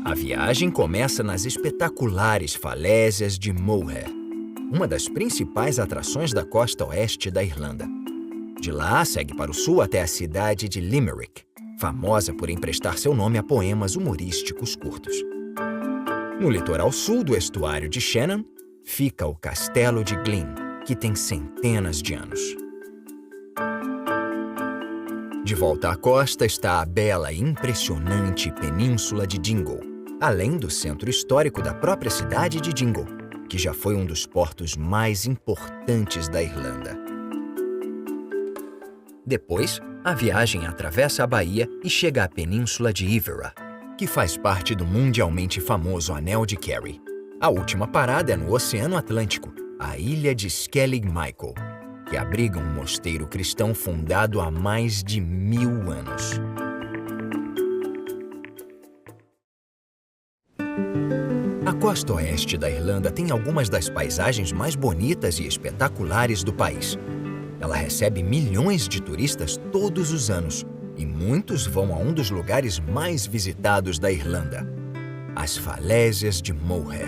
A viagem começa nas espetaculares falésias de Moher, uma das principais atrações da costa oeste da Irlanda. De lá, segue para o sul até a cidade de Limerick, famosa por emprestar seu nome a poemas humorísticos curtos. No litoral sul do estuário de Shannon, fica o Castelo de Glynn, que tem centenas de anos. De volta à costa está a bela e impressionante Península de Dingle, além do centro histórico da própria cidade de Dingle, que já foi um dos portos mais importantes da Irlanda. Depois, a viagem atravessa a baía e chega à Península de Iveragh, que faz parte do mundialmente famoso Anel de Kerry. A última parada é no Oceano Atlântico, a ilha de Skellig Michael, que abriga um mosteiro cristão fundado há mais de 1000 anos. A costa oeste da Irlanda tem algumas das paisagens mais bonitas e espetaculares do país. Ela recebe milhões de turistas todos os anos e muitos vão a um dos lugares mais visitados da Irlanda, as falésias de Moher.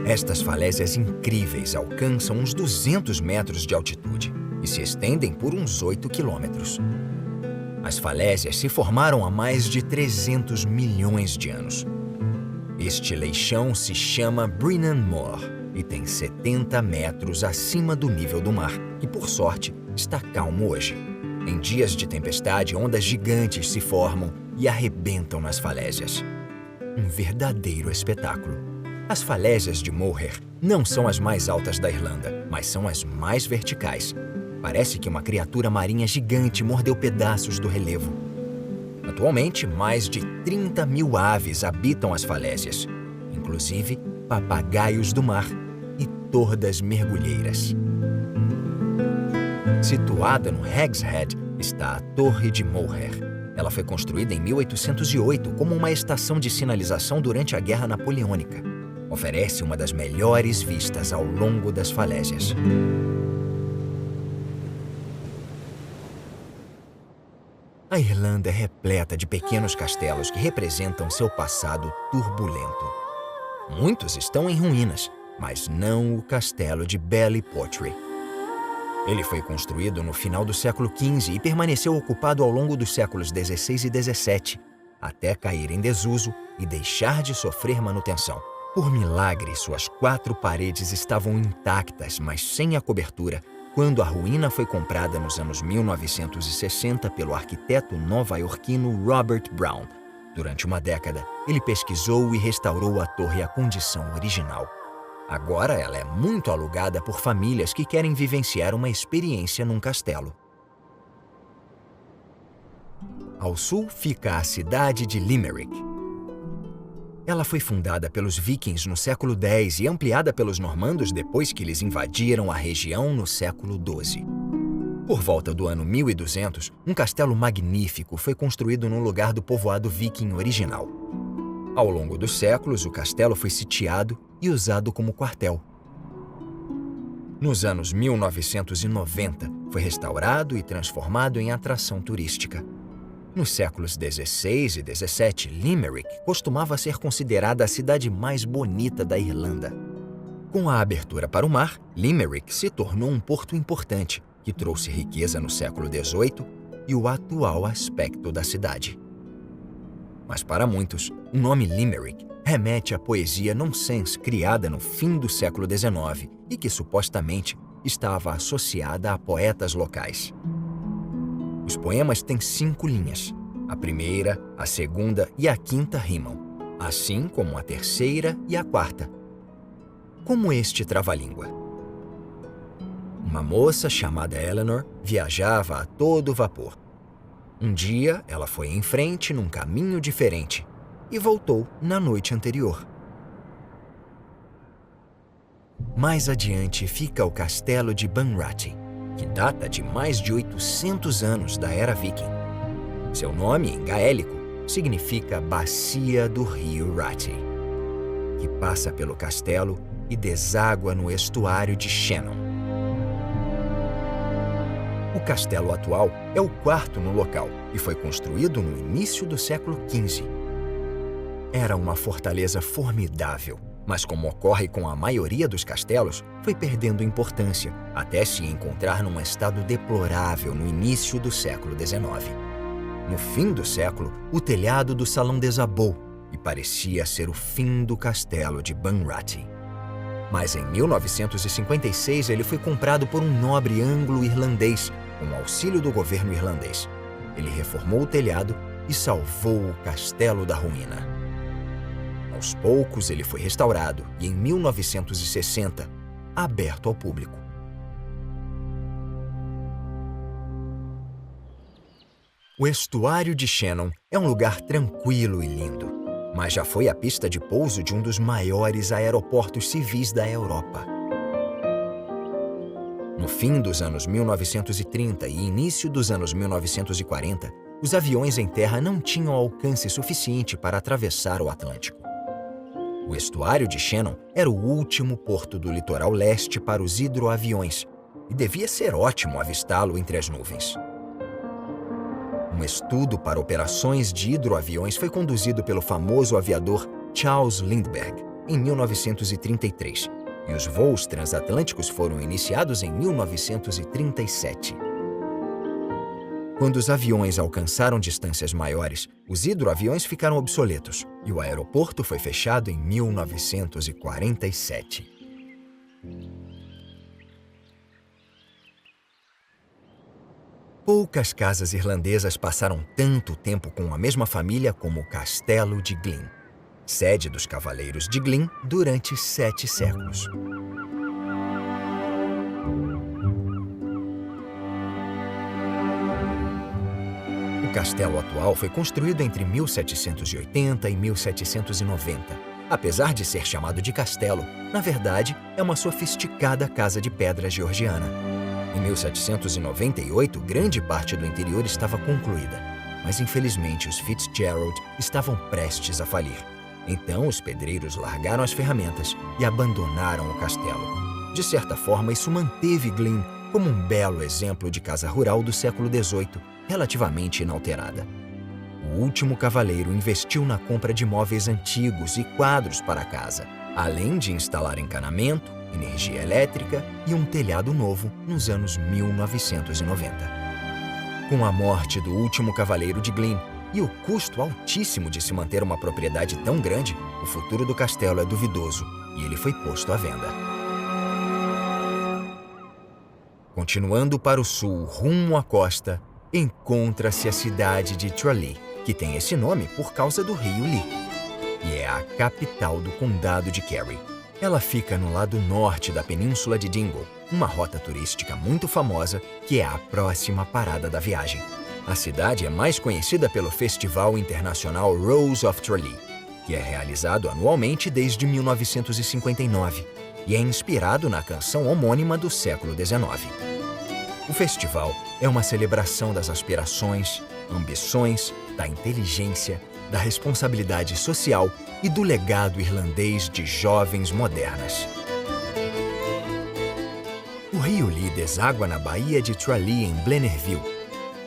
Estas falésias incríveis alcançam uns 200 metros de altitude e se estendem por uns 8 quilômetros. As falésias se formaram há mais de 300 milhões de anos. Este leixão se chama Brennan Moor e tem 70 metros acima do nível do mar, que, por sorte, está calmo hoje. Em dias de tempestade, ondas gigantes se formam e arrebentam nas falésias. Um verdadeiro espetáculo. As falésias de Moher não são as mais altas da Irlanda, mas são as mais verticais. Parece que uma criatura marinha gigante mordeu pedaços do relevo. Atualmente, mais de 30 mil aves habitam as falésias, inclusive papagaios do mar e tordas mergulheiras. Situada no Hag's Head está a Torre de Moher. Ela foi construída em 1808 como uma estação de sinalização durante a Guerra Napoleônica. Oferece uma das melhores vistas ao longo das falésias. A Irlanda é repleta de pequenos castelos que representam seu passado turbulento. Muitos estão em ruínas, mas não o castelo de Ballyportry. Ele foi construído no final do século XV e permaneceu ocupado ao longo dos séculos XVI e XVII, até cair em desuso e deixar de sofrer manutenção. Por milagre, suas 4 paredes estavam intactas, mas sem a cobertura, quando a ruína foi comprada nos anos 1960 pelo arquiteto nova-iorquino Robert Brown. Durante uma década, ele pesquisou e restaurou a torre à condição original. Agora ela é muito alugada por famílias que querem vivenciar uma experiência num castelo. Ao sul fica a cidade de Limerick. Ela foi fundada pelos vikings no século X e ampliada pelos normandos depois que eles invadiram a região no século XII. Por volta do ano 1200, um castelo magnífico foi construído no lugar do povoado viking original. Ao longo dos séculos, o castelo foi sitiado e usado como quartel. Nos anos 1990, foi restaurado e transformado em atração turística. Nos séculos XVI e XVII, Limerick costumava ser considerada a cidade mais bonita da Irlanda. Com a abertura para o mar, Limerick se tornou um porto importante, que trouxe riqueza no século XVIII e o atual aspecto da cidade. Mas para muitos, o nome Limerick remete à poesia nonsense criada no fim do século XIX e que supostamente estava associada a poetas locais. Os poemas têm 5 linhas. A primeira, a segunda e a quinta rimam, assim como a terceira e a quarta. Como este trava-língua. Uma moça chamada Eleanor viajava a todo vapor. Um dia, ela foi em frente num caminho diferente e voltou na noite anterior. Mais adiante fica o castelo de Bunratty, que data de mais de 800 anos da era viking. Seu nome, em gaélico, significa Bacia do Rio Ratty, que passa pelo castelo e deságua no estuário de Shannon. O castelo atual é o quarto no local e foi construído no início do século XV. Era uma fortaleza formidável, mas como ocorre com a maioria dos castelos, foi perdendo importância até se encontrar num estado deplorável no início do século XIX. No fim do século, o telhado do salão desabou e parecia ser o fim do castelo de Bunratty. Mas em 1956 ele foi comprado por um nobre anglo-irlandês com o auxílio do governo irlandês. Ele reformou o telhado e salvou o castelo da ruína. Aos poucos ele foi restaurado e em 1960 aberto ao público. O estuário de Shannon é um lugar tranquilo e lindo, mas já foi a pista de pouso de um dos maiores aeroportos civis da Europa. No fim dos anos 1930 e início dos anos 1940, os aviões em terra não tinham alcance suficiente para atravessar o Atlântico. O estuário de Shannon era o último porto do litoral leste para os hidroaviões e devia ser ótimo avistá-lo entre as nuvens. Um estudo para operações de hidroaviões foi conduzido pelo famoso aviador Charles Lindbergh em 1933 e os voos transatlânticos foram iniciados em 1937. Quando os aviões alcançaram distâncias maiores, os hidroaviões ficaram obsoletos e o aeroporto foi fechado em 1947. Poucas casas irlandesas passaram tanto tempo com a mesma família como o Castelo de Glynn, sede dos Cavaleiros de Glynn durante 7 séculos. O castelo atual foi construído entre 1780 e 1790. Apesar de ser chamado de castelo, na verdade, é uma sofisticada casa de pedra georgiana. Em 1798, grande parte do interior estava concluída, mas infelizmente os Fitzgerald estavam prestes a falir. Então, os pedreiros largaram as ferramentas e abandonaram o castelo. De certa forma, isso manteve Glynn como um belo exemplo de casa rural do século XVIII, relativamente inalterada. O último cavaleiro investiu na compra de móveis antigos e quadros para a casa, além de instalar encanamento, energia elétrica e um telhado novo nos anos 1990. Com a morte do último cavaleiro de Glynn e o custo altíssimo de se manter uma propriedade tão grande, o futuro do castelo é duvidoso e ele foi posto à venda. Continuando para o sul, rumo à costa, encontra-se a cidade de Tralee, que tem esse nome por causa do rio Lee, e é a capital do condado de Kerry. Ela fica no lado norte da península de Dingle, uma rota turística muito famosa que é a próxima parada da viagem. A cidade é mais conhecida pelo Festival Internacional Rose of Tralee, que é realizado anualmente desde 1959 e é inspirado na canção homônima do século XIX. O festival é uma celebração das aspirações, ambições, da inteligência, da responsabilidade social e do legado irlandês de jovens modernas. O rio Lee deságua na Baía de Tralee em Blennerville,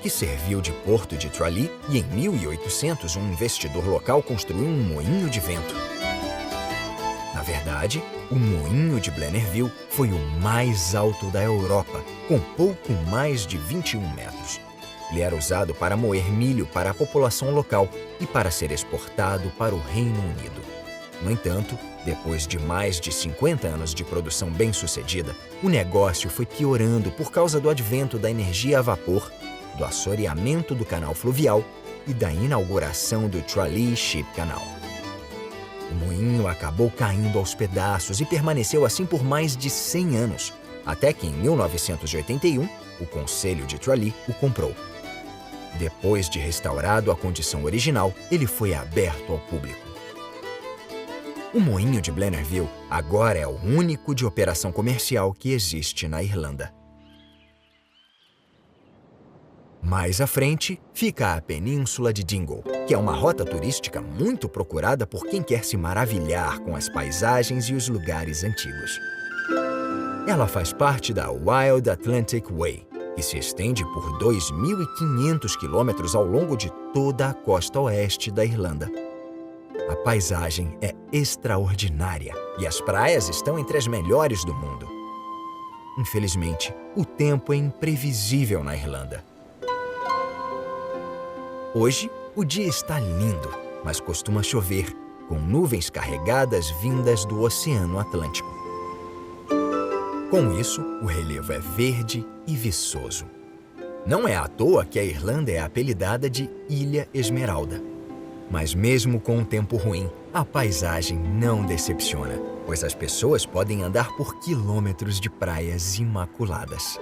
que serviu de porto de Tralee, e em 1800 um investidor local construiu um moinho de vento. Na verdade, o moinho de Blennerville foi o mais alto da Europa, com pouco mais de 21 metros. Ele era usado para moer milho para a população local e para ser exportado para o Reino Unido. No entanto, depois de mais de 50 anos de produção bem-sucedida, o negócio foi piorando por causa do advento da energia a vapor, do assoreamento do canal fluvial e da inauguração do Tralee Ship Canal. O moinho acabou caindo aos pedaços e permaneceu assim por mais de 100 anos, até que em 1981 o Conselho de Tralee o comprou. Depois de restaurado à condição original, ele foi aberto ao público. O moinho de Blennerville agora é o único de operação comercial que existe na Irlanda. Mais à frente fica a Península de Dingle, que é uma rota turística muito procurada por quem quer se maravilhar com as paisagens e os lugares antigos. Ela faz parte da Wild Atlantic Way, e se estende por 2.500 quilômetros ao longo de toda a costa oeste da Irlanda. A paisagem é extraordinária e as praias estão entre as melhores do mundo. Infelizmente, o tempo é imprevisível na Irlanda. Hoje, o dia está lindo, mas costuma chover, com nuvens carregadas vindas do Oceano Atlântico. Com isso, o relevo é verde e viçoso. Não é à toa que a Irlanda é apelidada de Ilha Esmeralda. Mas mesmo com um tempo ruim, a paisagem não decepciona, pois as pessoas podem andar por quilômetros de praias imaculadas.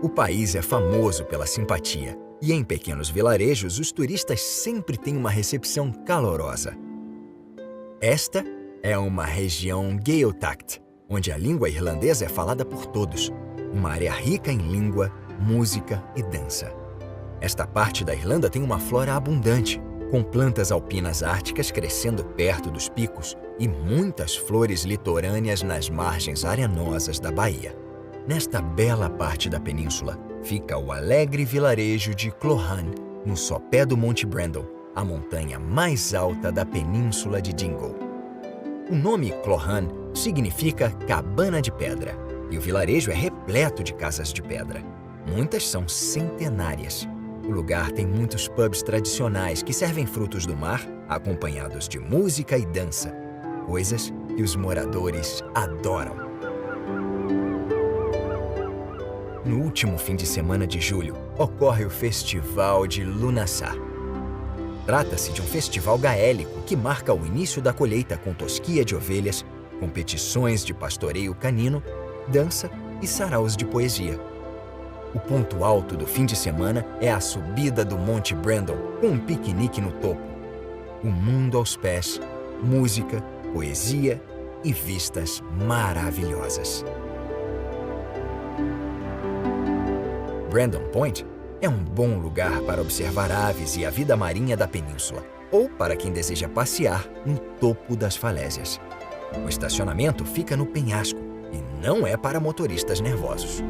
O país é famoso pela simpatia, e em pequenos vilarejos os turistas sempre têm uma recepção calorosa. Esta é uma região Gaeltacht, onde a língua irlandesa é falada por todos, uma área rica em língua, música e dança. Esta parte da Irlanda tem uma flora abundante, com plantas alpinas árticas crescendo perto dos picos e muitas flores litorâneas nas margens arenosas da baía. Nesta bela parte da península fica o alegre vilarejo de Clohan, no sopé do Monte Brandon, a montanha mais alta da península de Dingle. O nome Clohan significa cabana de pedra, e o vilarejo é repleto de casas de pedra. Muitas são centenárias. O lugar tem muitos pubs tradicionais que servem frutos do mar, acompanhados de música e dança, coisas que os moradores adoram. No último fim de semana de julho, ocorre o Festival de Lughnasadh. Trata-se de um festival gaélico que marca o início da colheita com tosquia de ovelhas, competições de pastoreio canino, dança e saraus de poesia. O ponto alto do fim de semana é a subida do Monte Brandon, com um piquenique no topo. O mundo aos pés, música, poesia e vistas maravilhosas. Brandon Point é um bom lugar para observar aves e a vida marinha da península, ou para quem deseja passear no topo das falésias. O estacionamento fica no penhasco e não é para motoristas nervosos.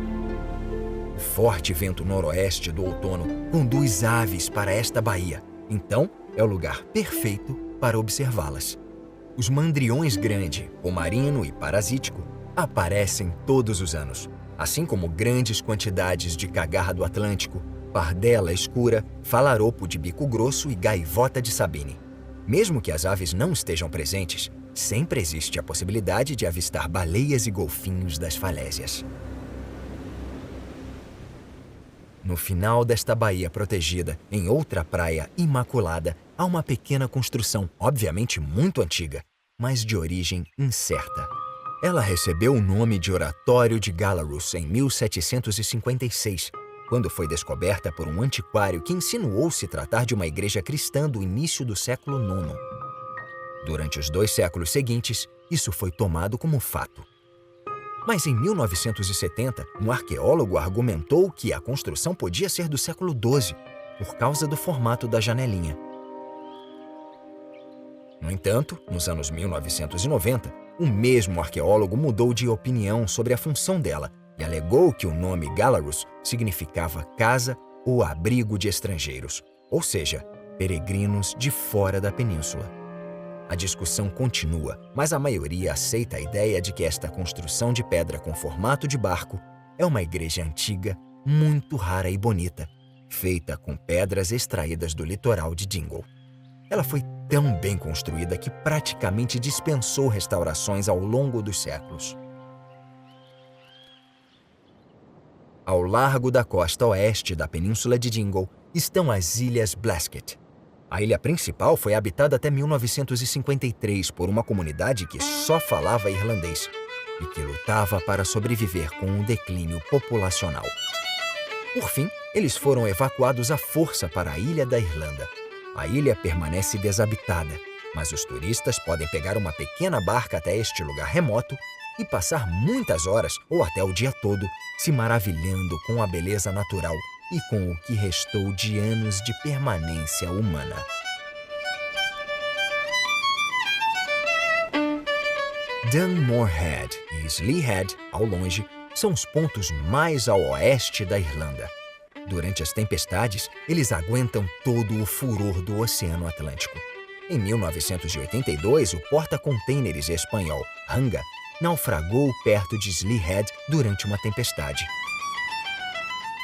O forte vento noroeste do outono conduz aves para esta baía, então é o lugar perfeito para observá-las. Os mandriões grande, pomarino e parasítico aparecem todos os anos, assim como grandes quantidades de cagarra do Atlântico, pardela escura, falaropo de bico grosso e gaivota de Sabine. Mesmo que as aves não estejam presentes, sempre existe a possibilidade de avistar baleias e golfinhos das falésias. No final desta baía protegida, em outra praia imaculada, há uma pequena construção, obviamente muito antiga, mas de origem incerta. Ela recebeu o nome de Oratório de Galarus em 1756, quando foi descoberta por um antiquário que insinuou se tratar de uma igreja cristã do início do século IX. Durante os 2 séculos seguintes, isso foi tomado como fato. Mas em 1970, um arqueólogo argumentou que a construção podia ser do século XII, por causa do formato da janelinha. No entanto, nos anos 1990, o mesmo arqueólogo mudou de opinião sobre a função dela e alegou que o nome Galarus significava casa ou abrigo de estrangeiros, ou seja, peregrinos de fora da península. A discussão continua, mas a maioria aceita a ideia de que esta construção de pedra com formato de barco é uma igreja antiga, muito rara e bonita, feita com pedras extraídas do litoral de Dingle. Ela foi tão bem construída que praticamente dispensou restaurações ao longo dos séculos. Ao largo da costa oeste da península de Dingle estão as Ilhas Blasket. A ilha principal foi habitada até 1953 por uma comunidade que só falava irlandês e que lutava para sobreviver com um declínio populacional. Por fim, eles foram evacuados à força para a Ilha da Irlanda. A ilha permanece desabitada, mas os turistas podem pegar uma pequena barca até este lugar remoto e passar muitas horas ou até o dia todo se maravilhando com a beleza natural e com o que restou de anos de permanência humana. Dunmore Head e Slieve Head, ao longe, são os pontos mais ao oeste da Irlanda. Durante as tempestades, eles aguentam todo o furor do Oceano Atlântico. Em 1982, o porta-contêineres espanhol Hanga naufragou perto de Slieve Head durante uma tempestade.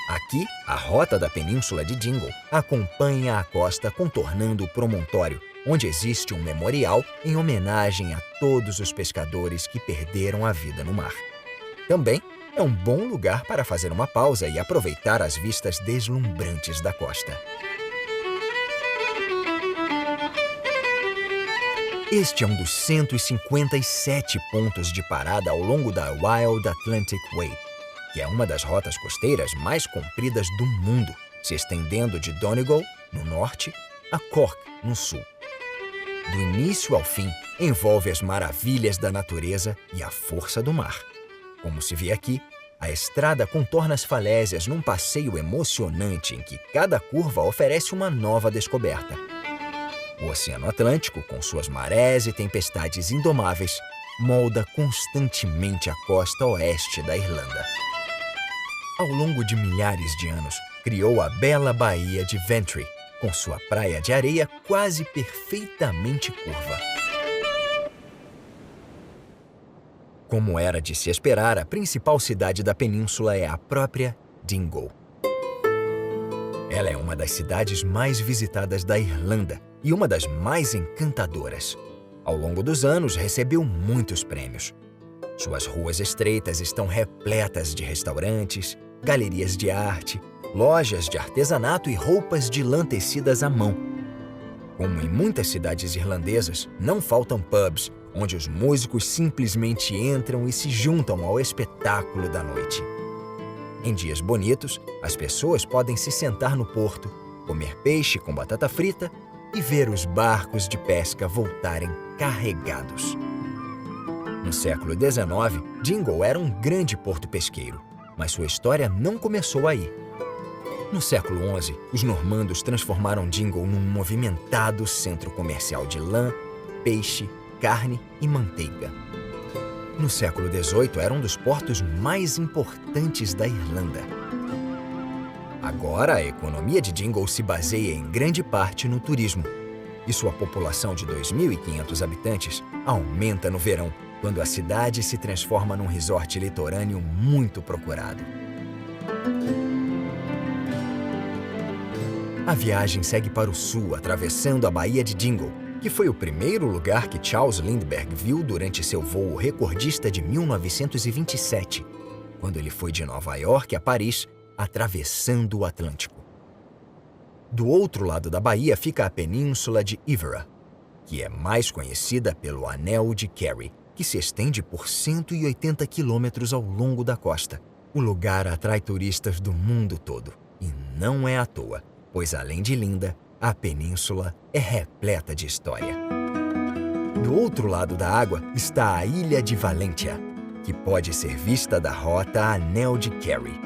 Aqui, a rota da península de Dingle acompanha a costa contornando o promontório, onde existe um memorial em homenagem a todos os pescadores que perderam a vida no mar. Também é um bom lugar para fazer uma pausa e aproveitar as vistas deslumbrantes da costa. Este é um dos 157 pontos de parada ao longo da Wild Atlantic Way, que é uma das rotas costeiras mais compridas do mundo, se estendendo de Donegal, no norte, a Cork, no sul. Do início ao fim, envolve as maravilhas da natureza e a força do mar. Como se vê aqui, a estrada contorna as falésias num passeio emocionante em que cada curva oferece uma nova descoberta. O Oceano Atlântico, com suas marés e tempestades indomáveis, molda constantemente a costa oeste da Irlanda. Ao longo de milhares de anos, criou a bela Baía de Ventry, com sua praia de areia quase perfeitamente curva. Como era de se esperar, a principal cidade da península é a própria Dingle. Ela é uma das cidades mais visitadas da Irlanda e uma das mais encantadoras. Ao longo dos anos, recebeu muitos prêmios. Suas ruas estreitas estão repletas de restaurantes, galerias de arte, lojas de artesanato e roupas de lã tecidas à mão. Como em muitas cidades irlandesas, não faltam pubs, onde os músicos simplesmente entram e se juntam ao espetáculo da noite. Em dias bonitos, as pessoas podem se sentar no porto, comer peixe com batata frita e ver os barcos de pesca voltarem carregados. No século XIX, Dingle era um grande porto pesqueiro, mas sua história não começou aí. No século XI, os normandos transformaram Dingle num movimentado centro comercial de lã, peixe, carne e manteiga. No século XVIII, era um dos portos mais importantes da Irlanda. Agora, a economia de Dingle se baseia em grande parte no turismo, e sua população de 2.500 habitantes aumenta no verão, quando a cidade se transforma num resort litorâneo muito procurado. A viagem segue para o sul, atravessando a Baía de Dingle, que foi o primeiro lugar que Charles Lindbergh viu durante seu voo recordista de 1927, quando ele foi de Nova York a Paris, atravessando o Atlântico. Do outro lado da baía fica a península de Iveragh, que é mais conhecida pelo Anel de Kerry, que se estende por 180 quilômetros ao longo da costa. O lugar atrai turistas do mundo todo, e não é à toa, pois além de linda, a península é repleta de história. Do outro lado da água está a Ilha de Valentia, que pode ser vista da rota Anel de Kerry.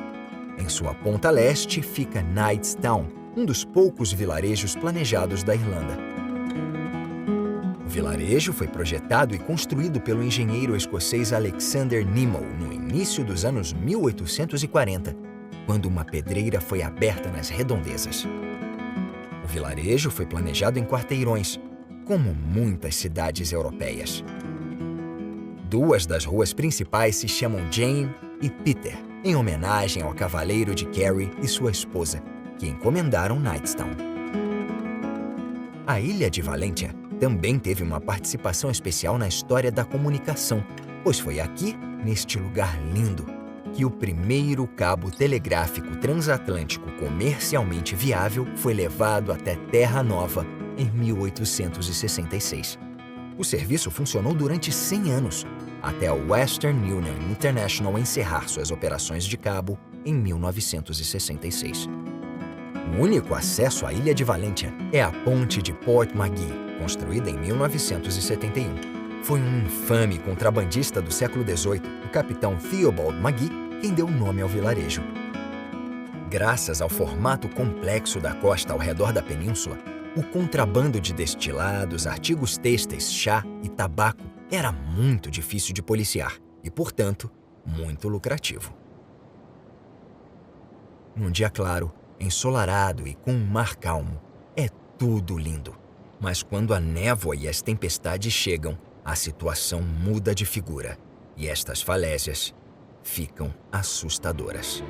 Em sua ponta leste fica Knightstown, um dos poucos vilarejos planejados da Irlanda. O vilarejo foi projetado e construído pelo engenheiro escocês Alexander Nimmo no início dos anos 1840, quando uma pedreira foi aberta nas redondezas. O vilarejo foi planejado em quarteirões, como muitas cidades europeias. Duas das ruas principais se chamam Jane e Peter, em homenagem ao cavaleiro de Kerry e sua esposa, que encomendaram Knightstown. A Ilha de Valentia também teve uma participação especial na história da comunicação, pois foi aqui, neste lugar lindo, que o primeiro cabo telegráfico transatlântico comercialmente viável foi levado até Terra Nova em 1866. O serviço funcionou durante 100 anos, até a Western Union International encerrar suas operações de cabo em 1966. O único acesso à Ilha de Valentia é a Ponte de Portmagee, construída em 1971. Foi um infame contrabandista do século XVIII, o capitão Theobald Magee, quem deu nome ao vilarejo. Graças ao formato complexo da costa ao redor da península, o contrabando de destilados, artigos têxteis, chá e tabaco era muito difícil de policiar e, portanto, muito lucrativo. Num dia claro, ensolarado e com um mar calmo, é tudo lindo. Mas quando a névoa e as tempestades chegam, a situação muda de figura e estas falésias ficam assustadoras.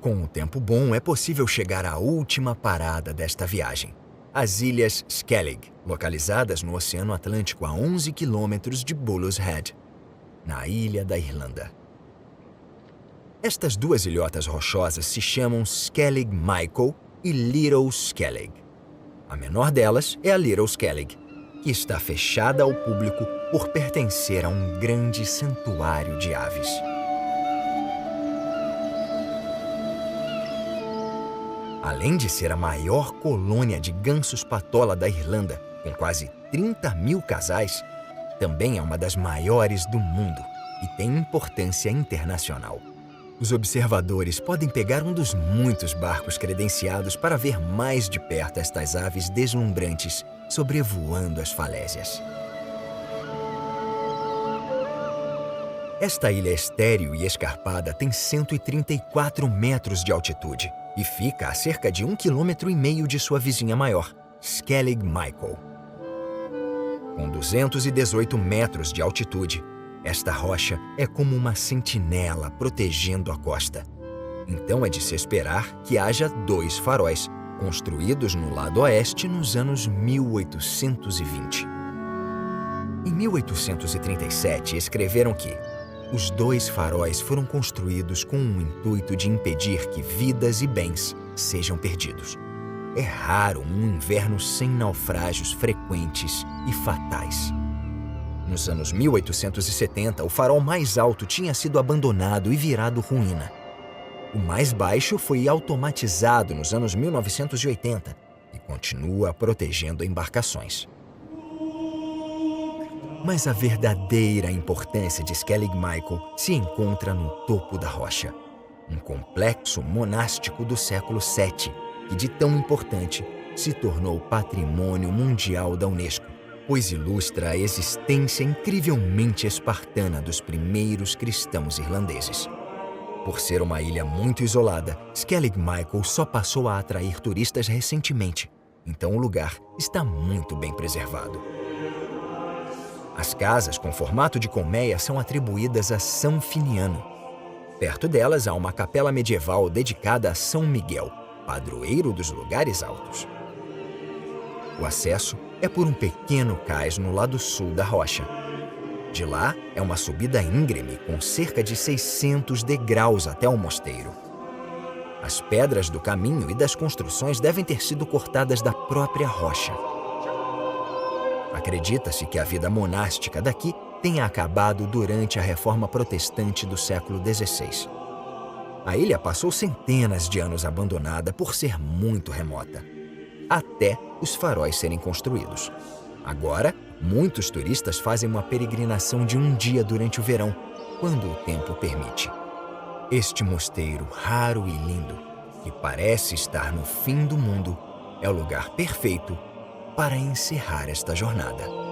Com o tempo bom, é possível chegar à última parada desta viagem, as Ilhas Skellig, localizadas no Oceano Atlântico a 11 quilômetros de Bullows Head, na ilha da Irlanda. Estas duas ilhotas rochosas se chamam Skellig Michael e Little Skellig. A menor delas é a Little Skellig, que está fechada ao público por pertencer a um grande santuário de aves. Além de ser a maior colônia de gansos-patola da Irlanda, com quase 30 mil casais, também é uma das maiores do mundo e tem importância internacional. Os observadores podem pegar um dos muitos barcos credenciados para ver mais de perto estas aves deslumbrantes sobrevoando as falésias. Esta ilha estéril e escarpada tem 134 metros de altitude e fica a cerca de 1,5 km de sua vizinha maior, Skellig Michael. Com 218 metros de altitude, esta rocha é como uma sentinela protegendo a costa. Então é de se esperar que haja 2 faróis, construídos no lado oeste nos anos 1820. Em 1837, escreveram que os 2 faróis foram construídos com o intuito de impedir que vidas e bens sejam perdidos. É raro um inverno sem naufrágios frequentes e fatais. Nos anos 1870, o farol mais alto tinha sido abandonado e virado ruína. O mais baixo foi automatizado nos anos 1980 e continua protegendo embarcações. Mas a verdadeira importância de Skellig Michael se encontra no topo da rocha, um complexo monástico do século VII, que de tão importante se tornou patrimônio mundial da Unesco, pois ilustra a existência incrivelmente espartana dos primeiros cristãos irlandeses. Por ser uma ilha muito isolada, Skellig Michael só passou a atrair turistas recentemente, então o lugar está muito bem preservado. As casas com formato de colmeia são atribuídas a São Finiano. Perto delas há uma capela medieval dedicada a São Miguel, padroeiro dos lugares altos. O acesso é por um pequeno cais no lado sul da rocha. De lá é uma subida íngreme com cerca de 600 degraus até o mosteiro. As pedras do caminho e das construções devem ter sido cortadas da própria rocha. Acredita-se que a vida monástica daqui tenha acabado durante a Reforma Protestante do século XVI. A ilha passou centenas de anos abandonada por ser muito remota, até os faróis serem construídos. Agora, muitos turistas fazem uma peregrinação de um dia durante o verão, quando o tempo permite. Este mosteiro raro e lindo, que parece estar no fim do mundo, é o lugar perfeito para encerrar esta jornada.